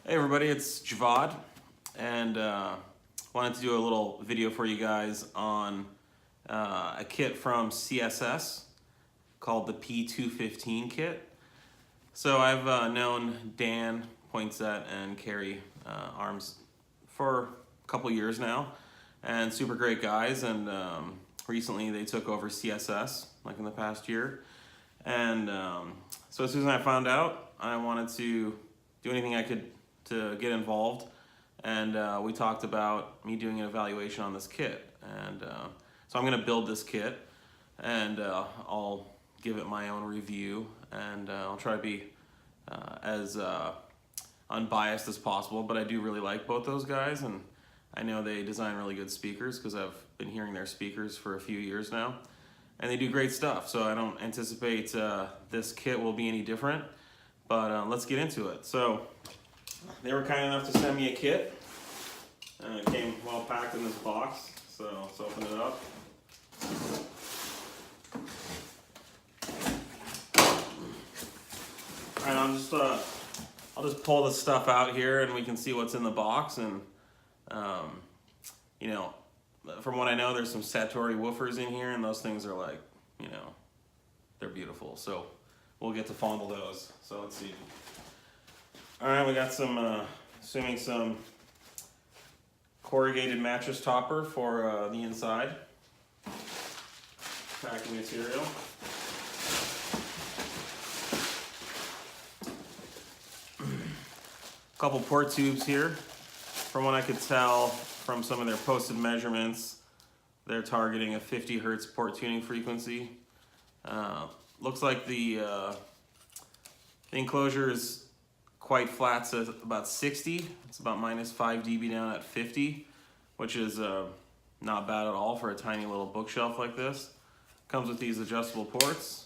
Hey everybody, it's Javad, and wanted to do a little video for you guys on a kit from CSS called the P215 kit. So I've known Dan Poinsett and Carrie Arms for a couple years now, and super great guys, and recently they took over CSS like in the past year. And so as soon as I found out, I wanted to do anything I could to get involved, and we talked about me doing an evaluation on this kit. And so I'm going to build this kit, and I'll give it my own review, and I'll try to be as unbiased as possible. But I do really like both those guys, and I know they design really good speakers because I've been hearing their speakers for a few years now, and they do great stuff. So I don't anticipate this kit will be any different, but let's get into it. So they were kind enough to send me a kit, and it came well packed in this box, so let's open it up. Alright, I'll just pull this stuff out here and we can see what's in the box. And you know, from what I know, there's some Satori woofers in here, and those things are like, you know, they're beautiful, so we'll get to fondle those. So let's see. Alright, we got some, assuming some corrugated mattress topper for the inside. Packing material. A couple port tubes here. From what I could tell from some of their posted measurements, they're targeting a 50 Hertz port tuning frequency. Looks like the enclosure is quite flat, so about 60. It's about minus 5 dB down at 50, which is not bad at all for a tiny little bookshelf like this. Comes with these adjustable ports.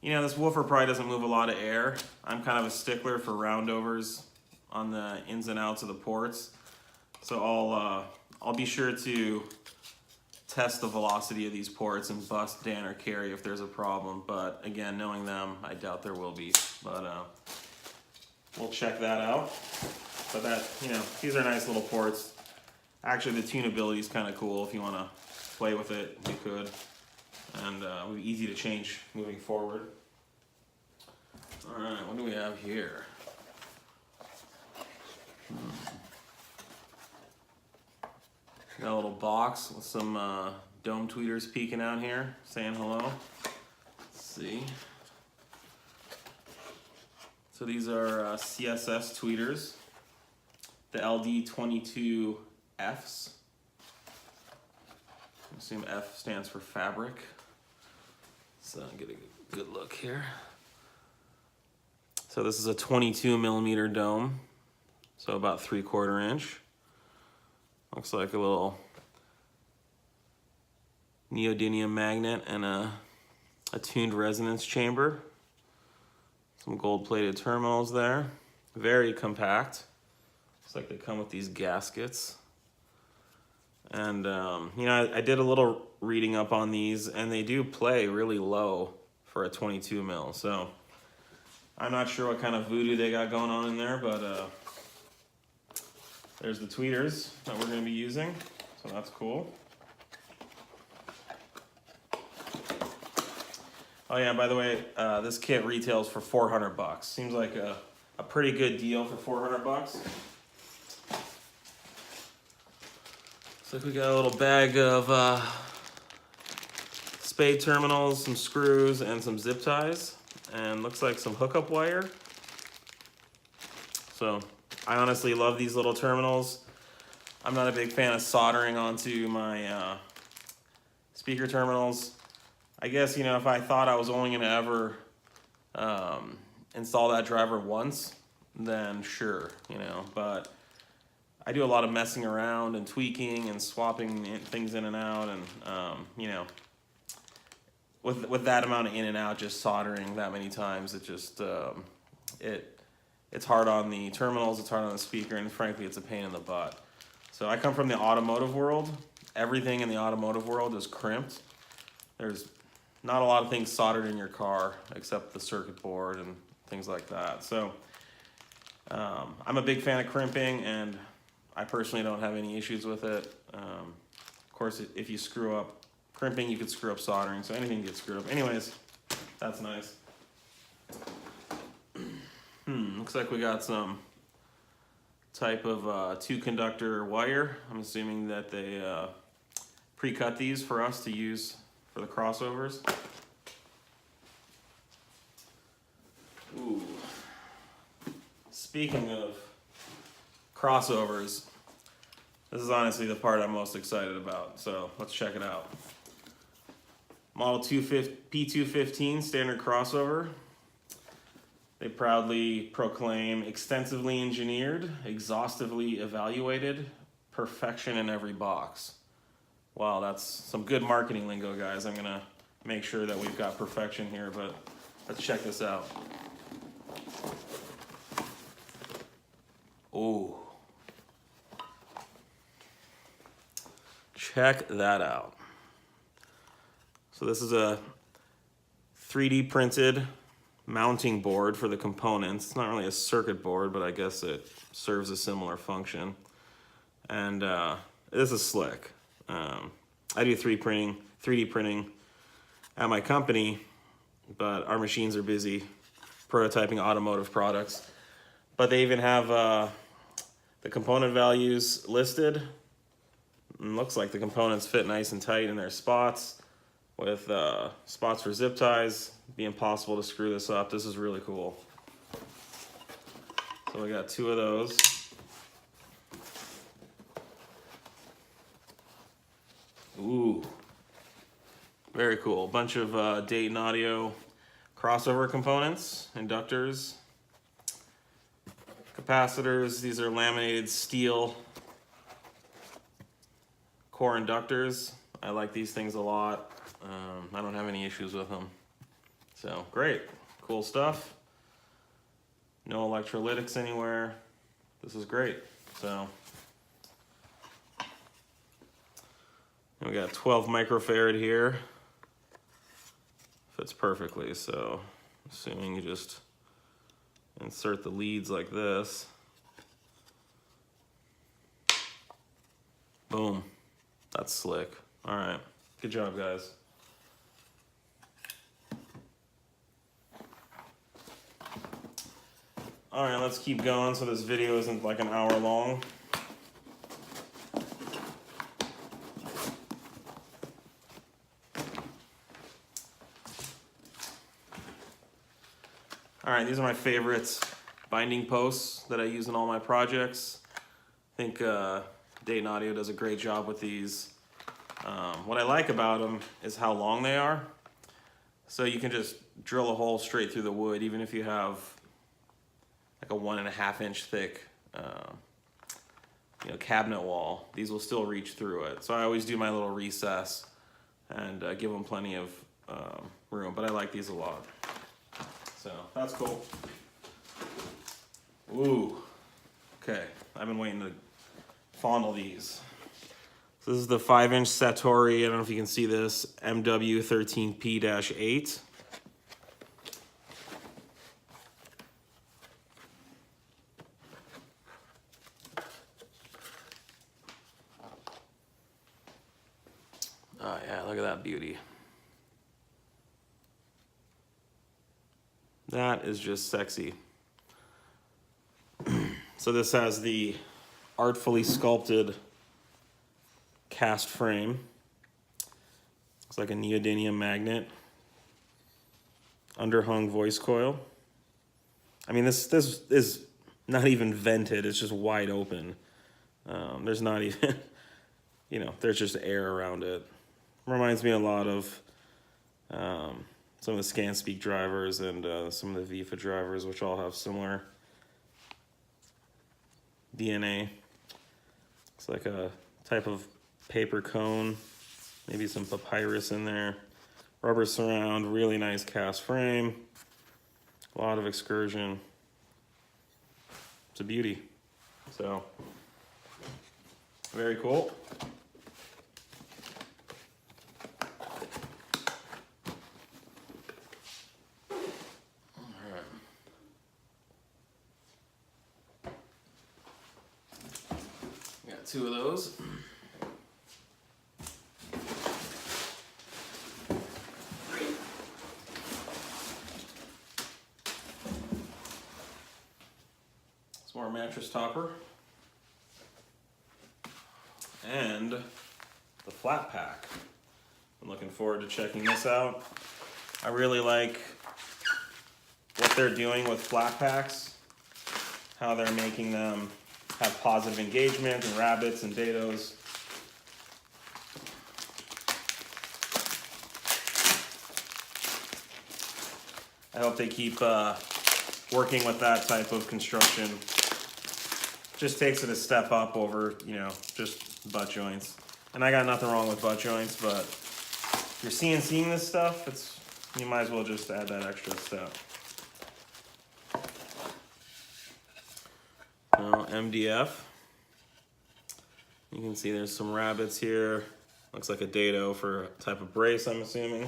You know, this woofer probably doesn't move a lot of air. I'm kind of a stickler for roundovers on the ins and outs of the ports, so I'll be sure to test the velocity of these ports and bust Dan or Carrie if there's a problem. But again, knowing them, I doubt there will be. But we'll check that out. But that, you know, these are nice little ports. Actually, the tunability is kind of cool. If you want to play with it, you could. And it'll be easy to change moving forward. All right, what do we have here? Got a little box with some dome tweeters peeking out here, saying hello. Let's see. So these are CSS tweeters, the LD22Fs. I assume F stands for fabric. So get a good look here. So this is a 22 millimeter dome, so about 3/4 inch. Looks like a little neodymium magnet and a tuned resonance chamber. Some gold-plated terminals there. Very compact. Looks like they come with these gaskets. And you know, I did a little reading up on these, and they do play really low for a 22 mil. So I'm not sure what kind of voodoo they got going on in there, but there's the tweeters that we're going to be using, so that's cool. Oh yeah, by the way, this kit retails for 400 bucks. Seems like a pretty good deal for 400 bucks. Looks like we got a little bag of spade terminals, some screws, and some zip ties, and looks like some hookup wire. So I honestly love these little terminals. I'm not a big fan of soldering onto my speaker terminals. I guess, you know, if I thought I was only going to ever install that driver once, then sure, you know. But I do a lot of messing around and tweaking and swapping things in and out, and you know, with that amount of in and out, just soldering that many times, it just it's hard on the terminals, it's hard on the speaker, and frankly, it's a pain in the butt. So I come from the automotive world. Everything in the automotive world is crimped. There's not a lot of things soldered in your car except the circuit board and things like that. So I'm a big fan of crimping, and I personally don't have any issues with it. Of course, if you screw up crimping, you could screw up soldering, so anything gets screwed up. Anyways, that's nice. Looks like we got some type of 2-conductor wire. I'm assuming that they pre-cut these for us to use for the crossovers. Ooh. Speaking of crossovers, this is honestly the part I'm most excited about, so let's check it out. Model P215 standard crossover. They proudly proclaim extensively engineered, exhaustively evaluated, perfection in every box. Wow, that's some good marketing lingo, guys. I'm gonna make sure that we've got perfection here, but let's check this out. Ooh. Check that out. So this is a 3D printed mounting board for the components. It's not really a circuit board, but I guess it serves a similar function. And this is slick. I do 3D printing at my company, but our machines are busy prototyping automotive products. But they even have the component values listed. And looks like the components fit nice and tight in their spots, with spots for zip ties. Be impossible to screw this up. This is really cool. So we got 2 of those. Ooh, very cool. Bunch of Dayton Audio crossover components, inductors, capacitors. These are laminated steel core inductors. I like these things a lot. I don't have any issues with them. So great, cool stuff. No electrolytics anywhere. This is great. So we got 12 microfarad here. Fits perfectly. So assuming you just insert the leads like this. Boom. That's slick. All right. Good job, guys. All right, let's keep going so this video isn't like an hour long. All right, these are my favorites binding posts that I use in all my projects. I think Dayton Audio does a great job with these. What I like about them is how long they are. So you can just drill a hole straight through the wood, even if you have like a 1.5 inch thick cabinet wall. These will still reach through it. So I always do my little recess and give them plenty of room, but I like these a lot. So that's cool. Ooh, okay, I've been waiting to fondle these. So this is the 5-inch Satori, I don't know if you can see this, MW13P-8. Oh yeah, look at that beauty. That is just sexy. So this has the artfully sculpted cast frame. Looks like a neodymium magnet. Underhung voice coil. I mean, this is not even vented. It's just wide open. There's not even, there's just air around it. Reminds me a lot of some of the ScanSpeak drivers and some of the VIFA drivers, which all have similar DNA. It's like a type of paper cone, maybe some papyrus in there. Rubber surround, really nice cast frame. A lot of excursion. It's a beauty. So, very cool. 2 of those. Some more mattress topper. And the flat pack. I'm looking forward to checking this out. I really like what they're doing with flat packs, how they're making them have positive engagement and rabbits and dados. I hope they keep working with that type of construction. Just takes it a step up over, you know, just butt joints. And I got nothing wrong with butt joints, but if you're CNCing this stuff, you might as well just add that extra step. Now, MDF. You can see there's some rabbits here. Looks like a dado for a type of brace, I'm assuming.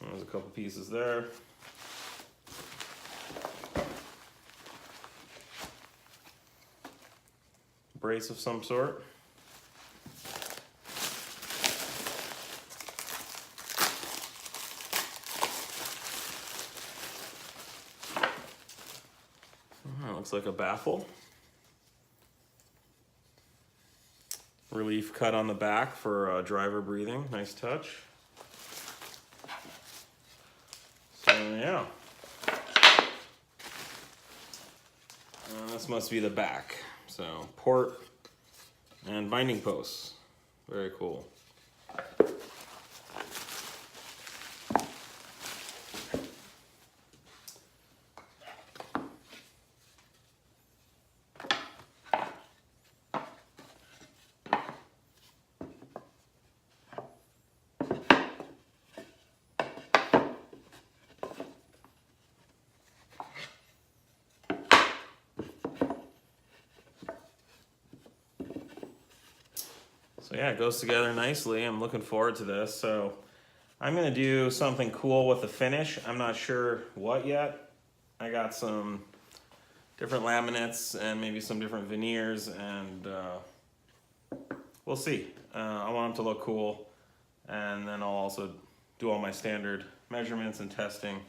There's a couple pieces there. Brace of some sort. Looks like a baffle. Relief cut on the back for driver breathing. Nice touch. So yeah. This must be the back. So port and binding posts. Very cool. So yeah, it goes together nicely. I'm looking forward to this. So I'm gonna do something cool with the finish. I'm not sure what yet. I got some different laminates and maybe some different veneers, and we'll see. I want them to look cool, and then I'll also do all my standard measurements and testing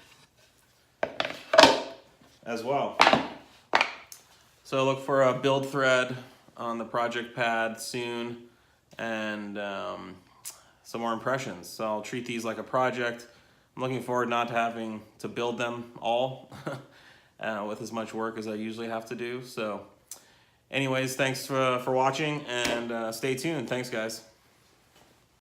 as well. So look for a build thread on the project pad soon, and some more impressions. So I'll treat these like a project. I'm looking forward not to having to build them all with as much work as I usually have to do. So anyways, thanks for watching, and stay tuned. Thanks, guys.